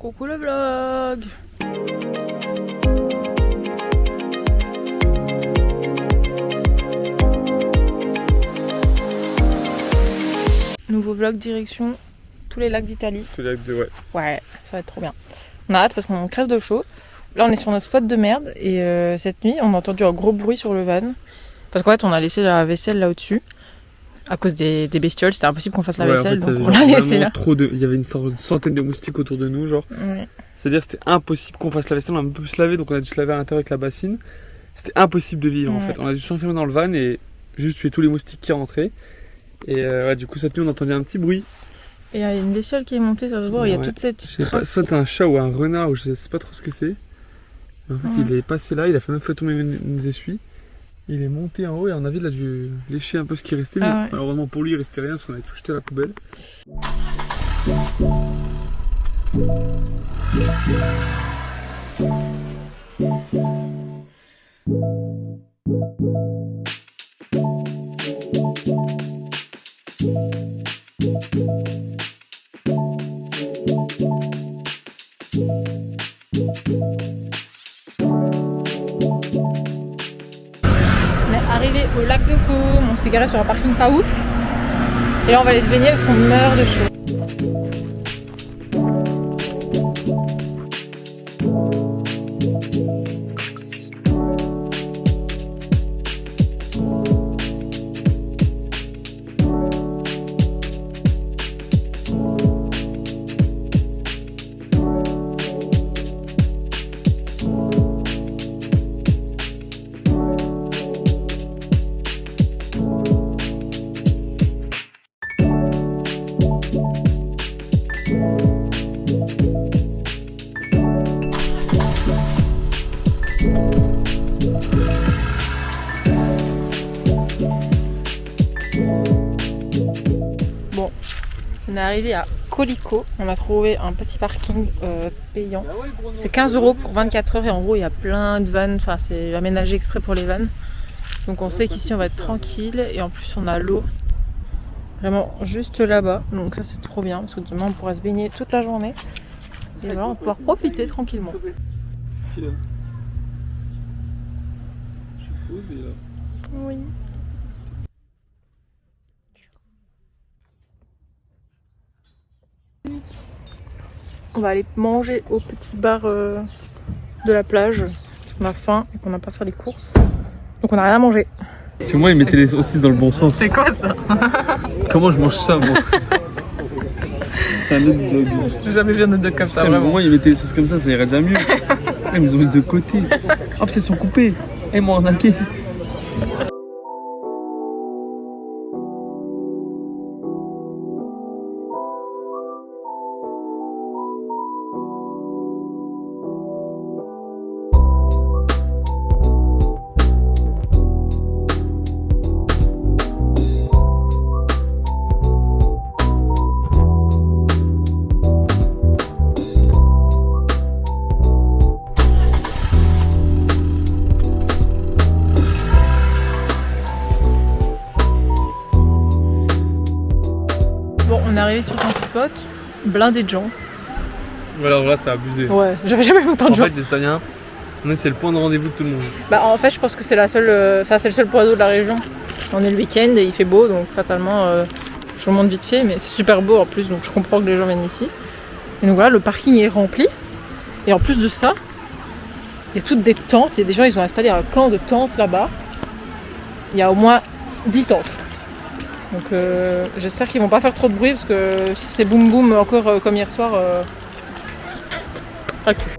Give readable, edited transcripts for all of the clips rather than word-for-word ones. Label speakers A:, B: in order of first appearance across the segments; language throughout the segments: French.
A: Coucou le vlog. Nouveau vlog direction tous les lacs d'Italie.
B: Tous les lacs de
A: Ouais, ça va être trop bien. On a hâte parce qu'on crève de chaud. Là on est sur notre spot de merde et cette nuit on a entendu un gros bruit sur le van. Parce qu'en fait on a laissé la vaisselle là au-dessus. À cause des bestioles, c'était impossible qu'on fasse la vaisselle,
B: en fait,
A: donc on l'a laissé là.
B: Il y avait une centaine de moustiques autour de nous, genre.
A: Ouais.
B: C'est-à-dire que c'était impossible qu'on fasse la vaisselle, on a un peu se laver, donc on a dû se laver à l'intérieur avec la bassine. C'était impossible de vivre en fait. On a dû s'enfermer dans le van et juste tuer tous les moustiques qui rentraient. Et du coup cette nuit on entendait un petit bruit.
A: Et il y a une bestiole qui est montée, ça se voit, il y a toutes ces petites traces.
B: Soit c'est un chat ou un renard, ou je sais pas trop ce que c'est. En fait il est passé là, il a même fait tomber mes essuies. Il est monté en haut et on a vu, il a dû lécher un peu ce qui restait. Mais malheureusement pour lui il restait rien parce qu'on avait tout jeté à la poubelle.
A: Arrivé au lac de Côme, on s'est garé sur un parking pas ouf. Et là on va aller se baigner parce qu'on meurt de chaud. Bon, on est arrivé à Colico, on a trouvé un petit parking payant. C'est 15 € pour 24 heures et en gros il y a plein de vannes, enfin c'est aménagé exprès pour les vannes. Donc on sait qu'ici on va être tranquille et en plus on a l'eau vraiment juste là-bas. Donc ça c'est trop bien parce que demain on pourra se baigner toute la journée. Et voilà, on va pouvoir profiter tranquillement.
B: Je suis posé là.
A: Oui. On va aller manger au petit bar de la plage parce qu'on a faim et qu'on n'a pas fait les courses. Donc on n'a rien à manger.
B: Si moi ils mettaient les saucisses dans le bon sens.
A: C'est quoi ça?
B: Comment je mange ça moi? C'est un hot dog.
A: J'ai jamais vu un hot dog comme ça,
B: Putain,
A: vraiment.
B: mais moi ils mettaient les saucisses comme ça irait déjà mieux. Ils nous ont mis de côté. Hop, c'est sont coupés. Et moi arnaqué.
A: Bon, on est arrivé sur un spot blindé de gens.
B: Voilà, là c'est abusé.
A: Ouais, j'avais jamais vu autant de
B: En
A: gens.
B: fait, les Italiens, c'est le point de rendez-vous de tout le monde.
A: Bah en fait je pense que c'est la seule, c'est le seul point d'eau de la région. On est le week-end et il fait beau donc fatalement je remonte vite fait mais c'est super beau en plus donc je comprends que les gens viennent ici. Et donc voilà, le parking est rempli et en plus de ça il y a toutes des tentes, il y a des gens ils ont installé un camp de tentes là-bas. Il y a au moins 10 tentes. Donc j'espère qu'ils vont pas faire trop de bruit parce que si c'est boum boum encore comme hier soir, pas le cul.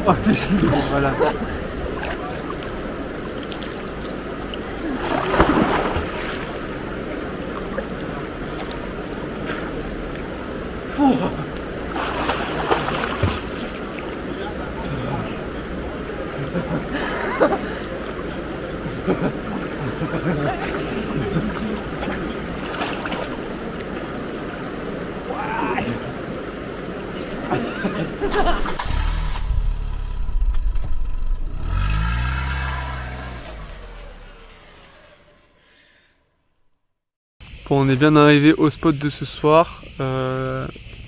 B: Oh, c'est chelou, voilà. Bon, on est bien arrivé au spot de ce soir.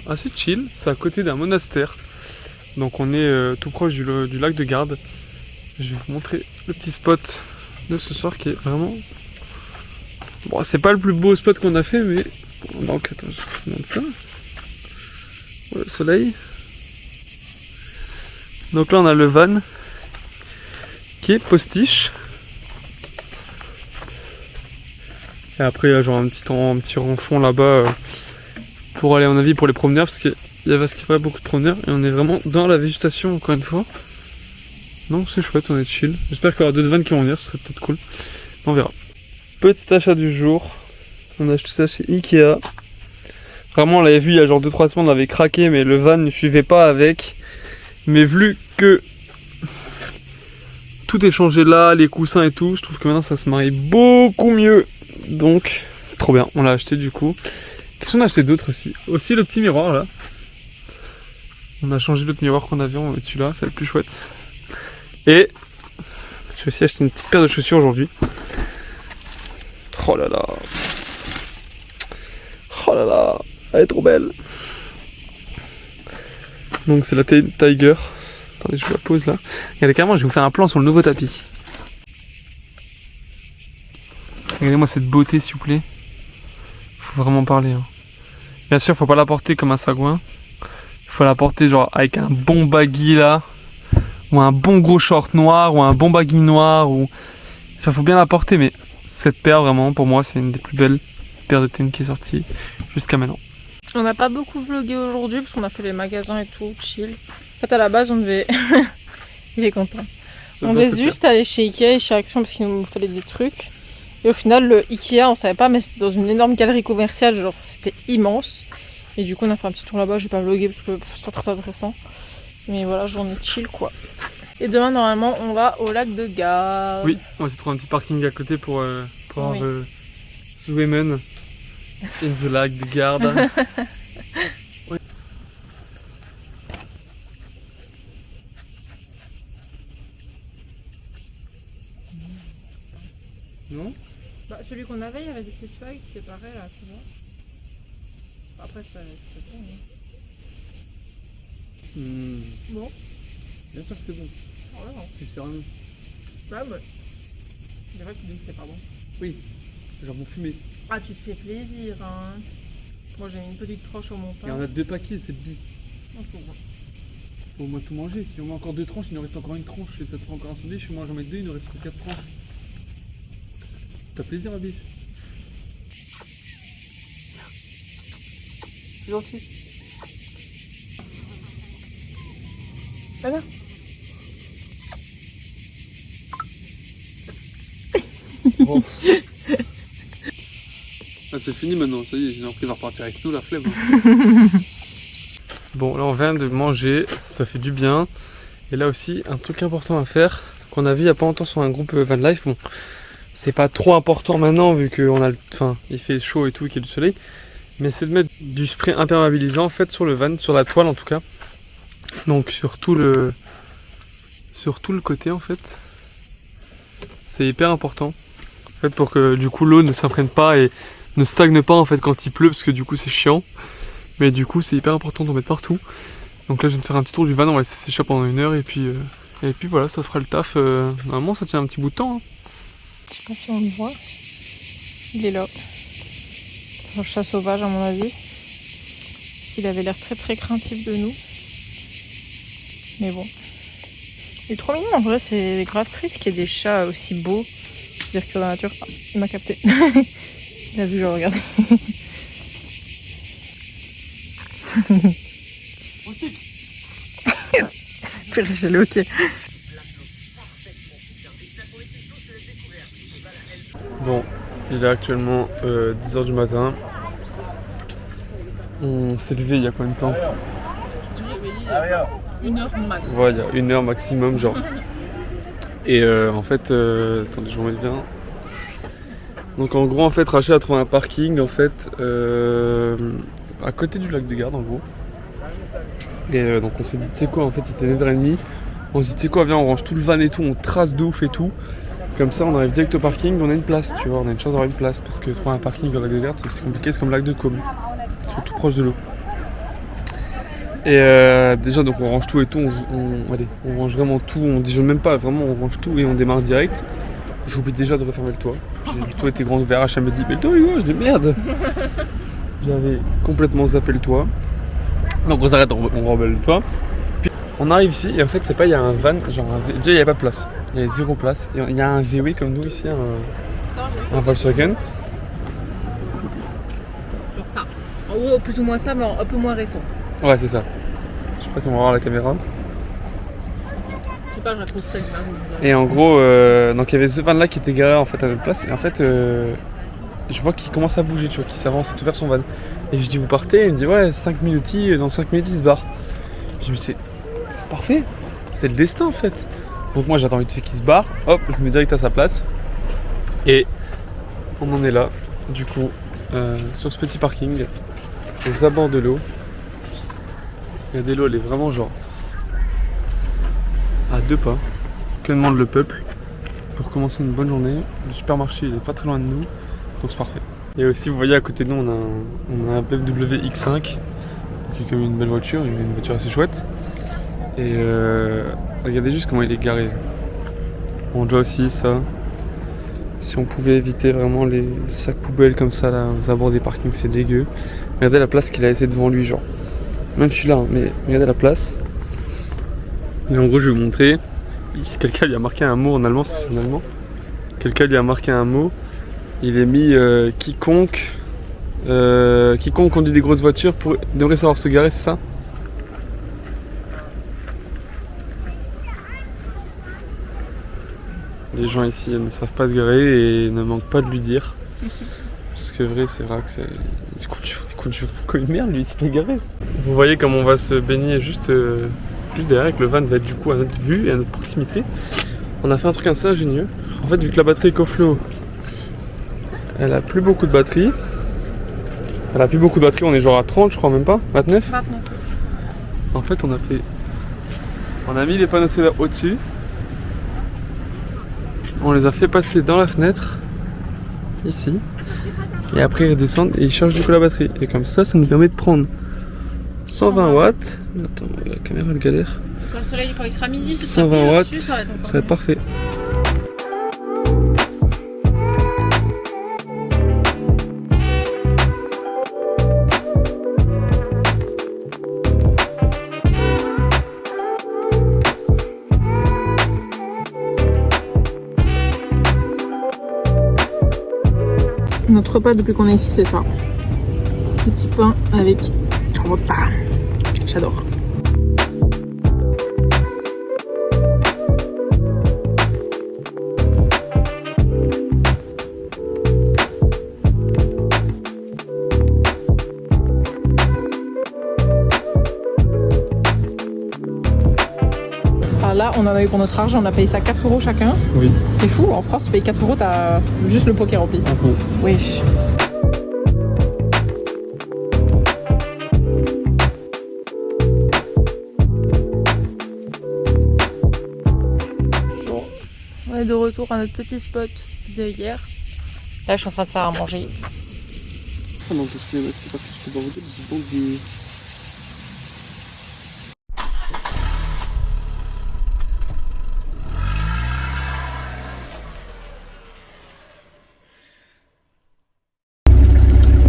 B: Assez chill, c'est à côté d'un monastère. Donc on est tout proche du lac de Garde. Je vais vous montrer le petit spot de ce soir qui est vraiment... Bon, c'est pas le plus beau spot qu'on a fait, mais... Donc attends, je vous montre ça. Oh, le soleil. Donc là on a le van qui est postiche. Et après il y a genre un petit rang fond là-bas pour aller à mon avis pour les promeneurs, parce qu'il y avait beaucoup de promeneurs et on est vraiment dans la végétation encore une fois. Donc c'est chouette, on est chill. J'espère qu'il y aura d'autres vannes qui vont venir, ce serait peut-être cool. On verra. Petit achat du jour. On a acheté ça chez Ikea. Vraiment on l'avait vu il y a genre 2-3 semaines, on avait craqué mais le van ne suivait pas avec. Mais vu que tout est changé là, les coussins et tout, je trouve que maintenant ça se marie beaucoup mieux. Donc trop bien, on l'a acheté du coup. Qu'est-ce qu'on a acheté d'autre aussi? Aussi le petit miroir là. On a changé l'autre miroir qu'on avait, on va mettre celui-là, c'est le plus chouette. Et j'ai aussi acheté une petite paire de chaussures aujourd'hui. Oh là là. Oh là là. Elle est trop belle. Donc c'est la Tiger. Attendez, je vous la pose là. Regardez, carrément, je vais vous faire un plan sur le nouveau tapis. Regardez-moi cette beauté, s'il vous plaît. Faut vraiment parler. Hein. Bien sûr, faut pas la porter comme un sagouin. Faut la porter genre avec un bon baggy là. Ou un bon gros short noir. Ou un bon baggy noir. Ou... Enfin, faut bien la porter, mais cette paire, vraiment, pour moi, c'est une des plus belles paires de tennis qui est sortie jusqu'à maintenant.
A: On n'a pas beaucoup vlogué aujourd'hui parce qu'on a fait les magasins et tout, chill. En fait, à la base, on devait... Il est content. On devait juste aller chez Ikea et chez Action parce qu'il nous fallait des trucs. Et au final, le Ikea, on savait pas, mais c'était dans une énorme galerie commerciale, genre c'était immense. Et du coup, on a fait un petit tour là-bas, j'ai pas vlogué parce que c'est pas très intéressant. Mais voilà, journée chill quoi. Et demain, normalement, on va au lac de Garde.
B: Oui, on va essayer de trouver un petit parking à côté pour oui. Swimmen in the lac de Garde. Oui. Non?
A: Bah, celui qu'on avait, il y avait des petites feuilles qui séparaient là, tu vois. Après, c'est bon. Bon.
B: Bien sûr que c'est bon.
A: Ouais, non.
B: C'est sérieux.
A: Ouais, mais. C'est vrai que tu dis que c'est pas bon.
B: Oui, c'est genre bon fumé.
A: Ah, tu te fais plaisir, hein. Moi, j'ai mis une petite tranche au montant.
B: Et on a 2 paquets, c'est le but.
A: Non, c'est bon.
B: Faut au moins tout manger. Si on met encore 2 tranches, il nous reste encore une tranche. Et ça te fera encore un sandwich. Si moi j'en mets 2, il nous reste 4 tranches. T'as plaisir, Abby?
A: C'est gentil. Voilà.
B: Oh. Ah, c'est fini maintenant, ça y est, j'ai l'impression qu'il va repartir avec nous, la flemme. Bon, là on vient de manger, ça fait du bien. Et là aussi, un truc important à faire, qu'on a vu il n'y a pas longtemps sur un groupe Van Life. Bon, c'est pas trop important maintenant vu qu'on a il fait chaud et tout, qu'il y a du soleil. Mais c'est de mettre du spray imperméabilisant en fait sur le van, sur la toile en tout cas. Donc sur tout le côté en fait. C'est hyper important. En fait, pour que du coup l'eau ne s'imprègne pas et ne stagne pas en fait quand il pleut, parce que du coup c'est chiant. Mais du coup c'est hyper important d'en mettre partout. Donc là je viens de faire un petit tour du van, on va laisser sécher pendant 1 heure et puis voilà, ça fera le taf. Normalement ça tient un petit bout de temps. Hein.
A: Je sais pas si on le voit. Il est là. Un chat sauvage à mon avis. Il avait l'air très très craintif de nous. Mais bon. Il est trop mignon en vrai, c'est grave triste qu'il y ait des chats aussi beaux. C'est-à-dire que dans la nature. Ah, il m'a capté. Il a vu, je regarde. Purée, j'ai le hockey.
B: Bon, il est actuellement 10h du matin. On s'est levé il y a combien de temps?
A: Je te réveillé 1 heure max.
B: Ouais, il y a 1 heure maximum, genre. Et en fait, attendez, je vous remets bien. Donc en gros, en fait, Rachel a trouvé un parking, en fait, à côté du lac de Garde, en gros. Et donc on s'est dit, tu sais quoi, en fait, il était 9h30. On s'est dit, tu sais quoi, viens, on range tout le van et tout, on trace de ouf et tout. Comme ça, on arrive direct au parking, on a une place, tu vois, on a une chance d'avoir une place. Parce que trouver un parking au lac de Garde, c'est compliqué, c'est comme le lac de Côme. Surtout proche de l'eau. Et déjà, donc on range tout et tout, on range vraiment tout, on déjeune même pas, vraiment, on range tout et on démarre direct. J'oublie déjà de refermer le toit. Le toit était grand ouvert, H me dit, mais le toit, je dis merde. J'avais complètement zappé le toit. Donc on s'arrête, on remballe le toit. Puis on arrive ici et en fait c'est pas, il y a un van, genre déjà il n'y a pas de place. Il y a 0 place. Il y a un VW comme nous ici, un Volkswagen.
A: Genre ça. En gros plus ou moins ça mais un peu moins récent.
B: Ouais c'est ça. Je sais pas si on va voir la caméra.
A: Je sais pas, je la trouve très bien.
B: Et en gros, donc il y avait ce van là qui était garé en fait à notre place. Et en fait je vois qu'il commence à bouger, tu vois, qu'il s'avance et tout vers son van. Et je dis vous partez, il me dit ouais 5 minutes, dans 5 minutes il se barre. Je me dis c'est parfait, c'est le destin en fait. Donc moi j'attends vite fait qu'il se barre, hop, je me mets direct à sa place. Et on en est là, du coup, sur ce petit parking, aux abords de l'eau. Regardez l'eau, elle est vraiment genre à 2 pas. Que demande le peuple pour commencer une bonne journée? Le supermarché il est pas très loin de nous, donc c'est parfait. Et aussi vous voyez à côté de nous on a un BMW X5 qui est comme une belle voiture, une voiture assez chouette. Et regardez juste comment il est garé. On doit aussi ça. Si on pouvait éviter vraiment les sacs poubelles comme ça là aux abords des parkings, c'est dégueu. Regardez la place qu'il a laissée devant lui, genre. Même je suis là, mais regardez la place. Et en gros je vais vous montrer. Quelqu'un lui a marqué un mot en allemand, parce que c'est en allemand. Quelqu'un lui a marqué un mot. Il est mis quiconque conduit des grosses voitures devrait savoir se garer, c'est ça? Les gens ici ne savent pas se garer et ne manquent pas de lui dire. Parce que vrai, c'est vrai que il conduit comme une merde, lui, il s'est pas garé. Vous voyez comme on va se baigner juste derrière, et que le van va être du coup à notre vue et à notre proximité. On a fait un truc assez ingénieux. En fait, vu que la batterie EcoFlow, elle a plus beaucoup de batterie. On est genre à 30, je crois, même pas, 29. En fait, on a mis les panneaux solaires au-dessus. On les a fait passer dans la fenêtre, ici. Et après, ils redescendent et ils chargent du coup la batterie. Et comme ça nous permet de prendre 120 watts. Attends, la caméra elle galère.
A: Quand le soleil, quand il sera midi,
B: 120 watts, ça va être parfait.
A: Notre repas depuis qu'on est ici, c'est ça. Des petits pains avec charlotte. J'adore. Alors là, on en a eu pour notre argent, on a payé ça 4 € chacun.
B: Oui.
A: C'est fou, en France, tu payes 4 €, t'as juste le pot qui est rempli.
B: Un peu.
A: Oui. Bon, on est de retour à notre petit spot de hier. Là, je suis en train de faire à manger.
B: Ah non, c'est parce que je peux pas vous dire, c'est donc du...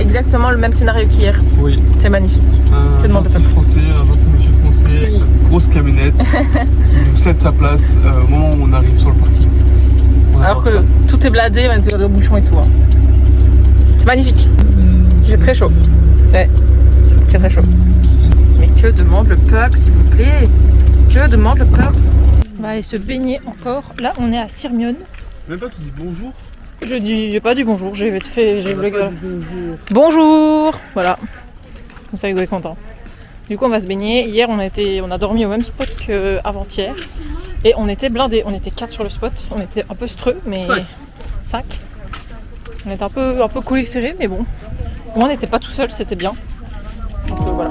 A: Exactement le même scénario qu'hier.
B: Oui.
A: C'est magnifique.
B: Un gentil français, un gentil monsieur français, oui, avec sa grosse camionnette qui nous cède sa place au moment où on arrive sur le parking.
A: Alors que tout est bladé, même le bouchon et tout. Hein. C'est magnifique. J'ai très chaud. Ouais, très très chaud. Mais que demande le peuple, s'il vous plaît? Que demande le peuple? On va aller se baigner encore. Là, on est à Sirmione.
B: Même pas, tu dis bonjour?
A: J'ai pas dit bonjour, j'ai bonjour. Voilà. Comme ça, il doit être content. Du coup, on va se baigner. Hier, on a dormi au même spot qu'avant-hier. Et on était blindés. On était 4 sur le spot. On était un peu streux, mais 5. On était un peu collés serrés, mais bon. On n'était pas tout seul, c'était bien. Donc voilà.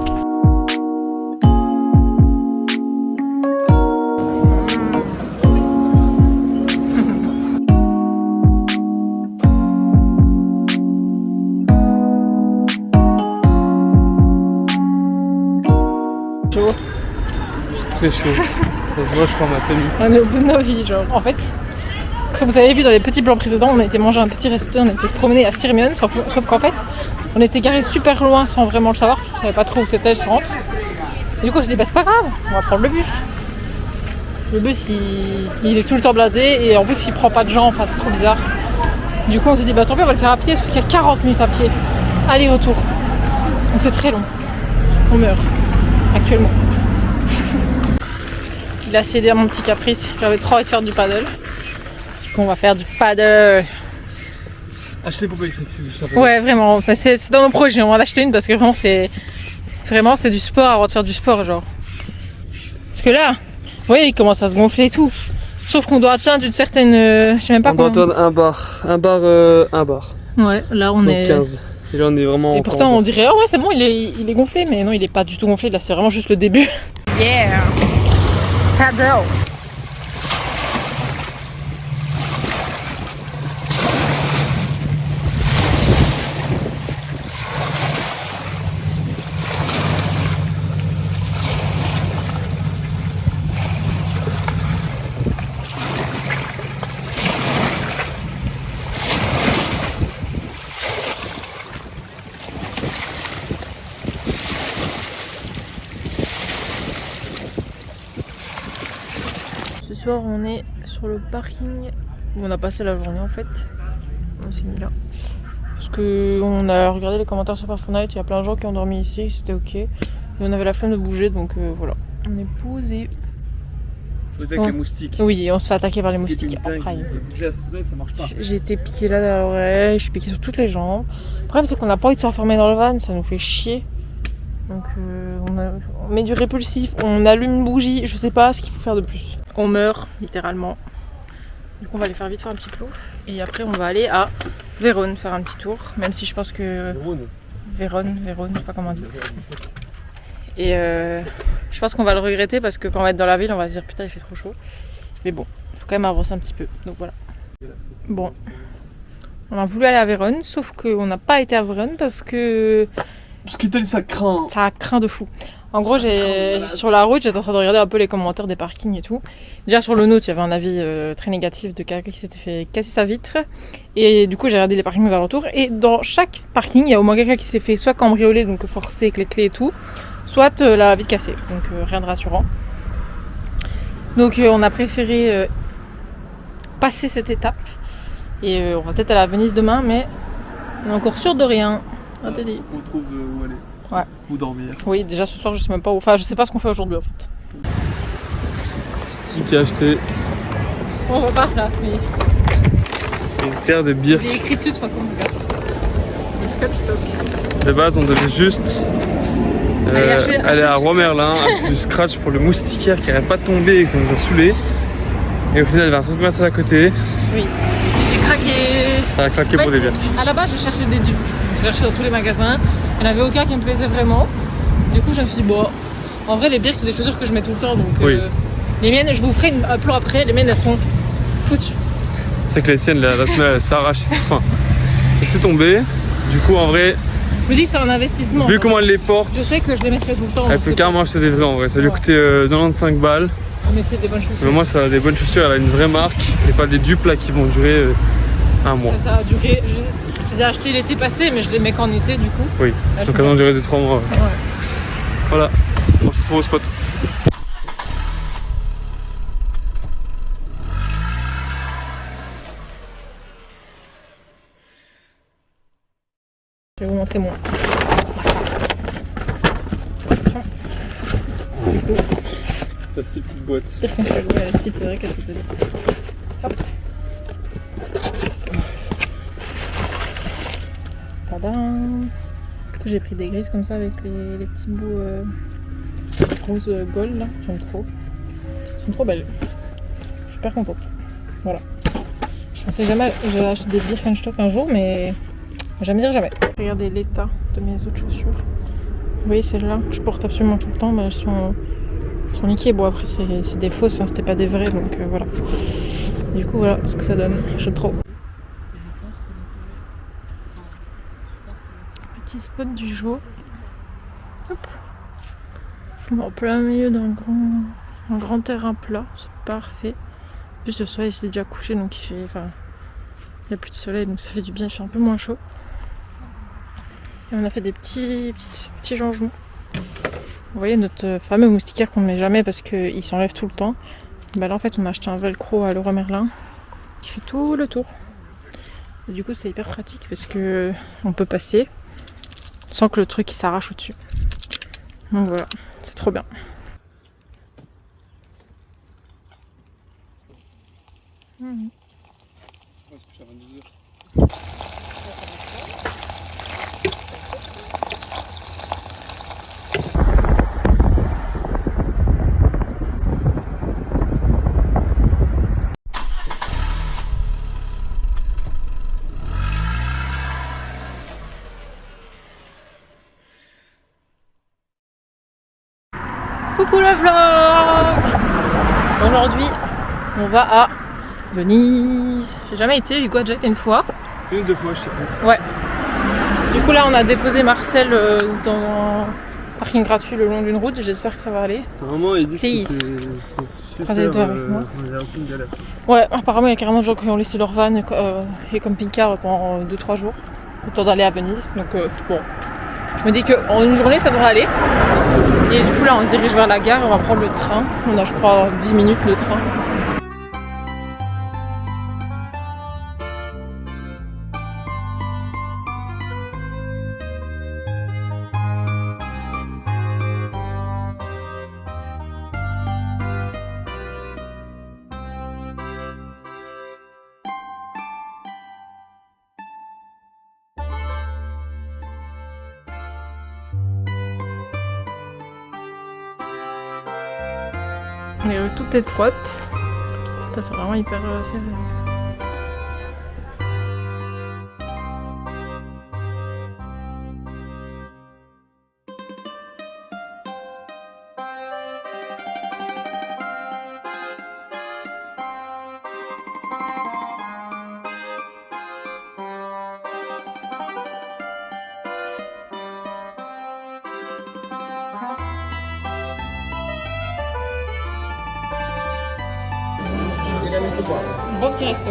A: Chaud.
B: Très chaud. Ça se voit, je crois, ma tenue.
A: On est au bout de nos vies, genre. En fait, comme vous avez vu dans les petits plans précédents, on a été manger un petit resto, on a été se promener à Sirmione, sauf qu'en fait, on était garé super loin sans vraiment le savoir, on savait pas trop où c'était le centre. Et du coup, on s'est dit, bah c'est pas grave, on va prendre le bus. Le bus, il est tout le temps blindé et en plus, il prend pas de gens, enfin, c'est trop bizarre. Du coup, on s'est dit, bah tant pis, on va le faire à pied, sauf qu'il y a 40 minutes à pied, aller-retour. Donc c'est très long. On meurt, actuellement. Il a cédé à mon petit caprice, j'avais trop envie de faire du paddle. Du coup, on va faire du paddle.
B: Acheter pour électrique, c'est juste ça.
A: Ouais, vraiment, enfin, c'est dans nos projets, on va en acheter une parce que vraiment c'est du sport avant de faire du sport, genre. Parce que là, vous voyez, il commence à se gonfler et tout. Sauf qu'on doit atteindre une certaine, je sais même pas
B: on doit atteindre un bar.
A: Ouais, là on
B: donc
A: est
B: 15. Et là on est vraiment.
A: Et pourtant on dirait, oh ouais c'est bon, il est gonflé, mais non, il est pas du tout gonflé, là c'est vraiment juste le début. Yeah, paddle. Ce soir on est sur le parking où on a passé la journée en fait. On s'est mis là. Parce que on a regardé les commentaires sur Fortnite, il y a plein de gens qui ont dormi ici, c'était ok. Et on avait la flemme de bouger donc voilà. On est posé.
B: Posé avec les moustiques.
A: Oui, on se fait attaquer par les moustiques après.
B: Ça marche pas.
A: J'ai été piquée là dans l'oreille, je suis piquée sur toutes les jambes. Le problème c'est qu'on n'a pas envie de s'enfermer dans le van, ça nous fait chier. Donc on met du répulsif, on allume une bougie, je sais pas ce qu'il faut faire de plus. On meurt littéralement. Du coup on va aller faire vite faire un petit plouf. Et après on va aller à Vérone faire un petit tour. Même si je pense que... Vérone, je sais pas comment dire. Et je pense qu'on va le regretter parce que quand on va être dans la ville on va se dire putain il fait trop chaud. Mais bon, il faut quand même avancer un petit peu. Donc voilà. Bon. On a voulu aller à Vérone, sauf qu'on n'a pas été à Vérone parce que...
B: Parce qu'Italie ça craint.
A: Ça craint de fou. En gros, sur la route, j'étais en train de regarder un peu les commentaires des parkings et tout. Déjà sur le nôtre, il y avait un avis très négatif de quelqu'un qui s'était fait casser sa vitre. Et du coup, j'ai regardé les parkings aux alentours. Et dans chaque parking, il y a au moins quelqu'un qui s'est fait soit cambrioler, donc forcer avec les clés et tout, soit la vitre cassée. Donc rien de rassurant. Donc on a préféré passer cette étape. Et on va peut-être aller à Venise demain, mais on est encore sûr de rien.
B: On trouve où aller.
A: Ouais.
B: Où dormir.
A: Oui, déjà ce soir je sais même pas où. Enfin, je sais pas ce qu'on fait aujourd'hui en fait.
B: Titi qui a acheté.
A: On repart là, mais.
B: Une paire de birks.
A: Il est écrit dessus de toute façon,
B: de base, on devait juste aller à Roi-Merlin, acheter du scratch pour le moustiquaire qui n'arrête pas de tomber et que ça nous a saoulés. Et au final, il y avait un centre commercial à côté.
A: Oui. J'ai craqué.
B: Ça a craqué pour des birks.
A: À la base, je cherchais des dupes. Je cherchais dans tous les magasins. Il n'y en avait aucun qui me plaisait vraiment. Du coup, je me suis dit, bon, en vrai, les birks, c'est des chaussures que je mets tout le temps. Donc,
B: oui.
A: Les miennes, je vous ferai un plan après. Les miennes, elles sont foutues.
B: C'est que les siennes, la semelle, elle s'arrache. Enfin, elle s'est tombée. Du coup, en vrai.
A: Je me dis que c'est un investissement.
B: Vu comment elle les porte,
A: je sais que je les mettrai tout le temps.
B: Elle peut carrément acheter des vrais en vrai. Ça lui a coûté 95 balles.
A: Mais c'est des bonnes chaussures.
B: Mais moi, ça a des bonnes chaussures. Elle a une vraie marque. Et pas des dupes là qui vont durer un mois.
A: Ça a duré. J'ai acheté l'été passé, mais je les mets qu'en été du coup.
B: Oui.
A: Là,
B: donc elles ont duré 2-3 mois.
A: Ouais.
B: Voilà. On se retrouve au spot.
A: Je vais vous montrer moi.
B: T'as 6 petites boîtes.
A: Pire qu'on peut jouer à la petite, c'est vrai qu'elle se fait. Hop. Tadam. Du coup j'ai pris des grises comme ça avec les petits bouts rose gold là. J'aime trop. Elles sont trop belles. Je suis super contente. Voilà. Je pensais jamais j'ai acheté des Birkenstock un jour, mais jamais dire jamais. Regardez l'état de mes autres chaussures. Vous voyez celles-là, je porte absolument tout le temps, mais elles sont niquées. Bon après c'est des fausses, hein, c'était pas des vraies, donc voilà. Du coup voilà ce que ça donne. J'aime trop. Petit spot du jour. Hop. En plein milieu d'un grand terrain plat, c'est parfait. En plus le soleil s'est déjà couché donc il n'y a plus de soleil donc ça fait du bien, il fait un peu moins chaud. Et on a fait des petits changements. Vous voyez notre fameux moustiquaire qu'on ne met jamais parce qu'il s'enlève tout le temps. Bah là en fait on a acheté un velcro à Leroy Merlin qui fait tout le tour. Et du coup c'est hyper pratique parce que on peut passer sans que le truc il s'arrache au-dessus. Donc voilà, c'est trop bien. Coucou le vlog! Aujourd'hui, on va à Venise. J'ai jamais été, Hugo a déjà été une fois.
B: Une ou deux fois, je sais pas.
A: Ouais. Du coup là, on a déposé Marcel dans un parking gratuit le long d'une route. J'espère que ça va aller.
B: Apparemment, ils disent que c'est super.
A: Il
B: n'y a aucune galère.
A: Ouais, apparemment, il y a carrément des gens qui ont laissé leur van et camping-car pendant 2-3 jours. Le temps d'aller à Venise. Donc bon. Je me dis qu'en une journée ça devrait aller. Et du coup là on se dirige vers la gare, on va prendre le train. On a je crois 10 minutes le train. Les rues toutes étroites. Ça c'est vraiment hyper serré. Bon petit resto.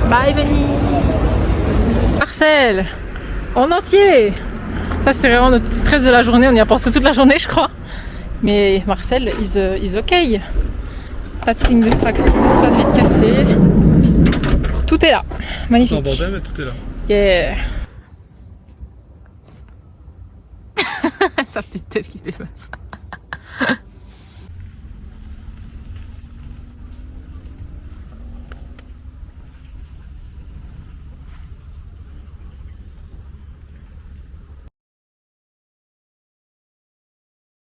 A: Bye Venise. Marcel en entier. Ça c'était vraiment notre stress de la journée, on y a pensé toute la journée je crois. Mais Marcel is ok. Pas de signe de traction, pas de vitre cassée. Tout est là, magnifique.
B: C'est un bordel mais tout est là.
A: Yeah. Sa petite tête qui dépasse.